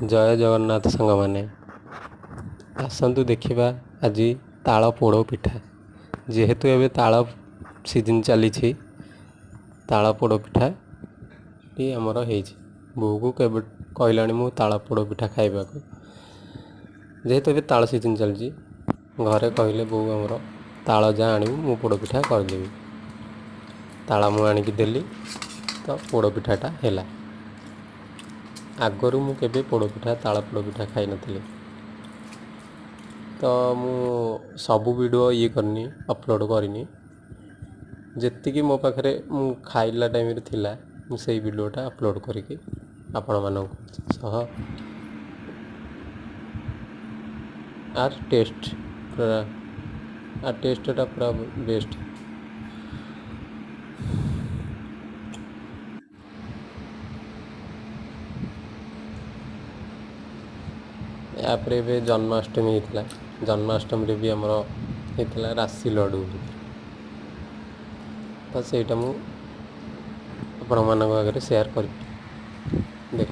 जय जगन्नाथ सांग मैंने आसतु देखा आज ताल पोड़ पिठा जेहेतु एवं ताल सीजन चली ताल पोड़ पिठा टी आमर हो बो को केवे कहला मु ताल पोड़ पिठा खाइबा को जेहेतु एवं ताल सीजन चलती घरे कहले बो आमर ताल जा आणु मु पोड़ पिठा करदेवी ताल मु आणिकी देली तो पोड़ पिठाटा है आगरू मु केबे पोड़ पिठा ताल पोड़ पिठा खाई नथिली तो मु सबू वीडियो ये करनी अपलोड करनी जेतिकी मो पाखरे मु खाइला टाइम रे थिला मु सेही वीडियोटा अपलोड करके आपण मानक सह आर टेस्टटा पूरा बेस्ट यापर ए जन्माष्टमी होता जन्माष्टमी भी आमर होता राशि लड्डू तो सहीटा मुझे आगे शेयर कर देख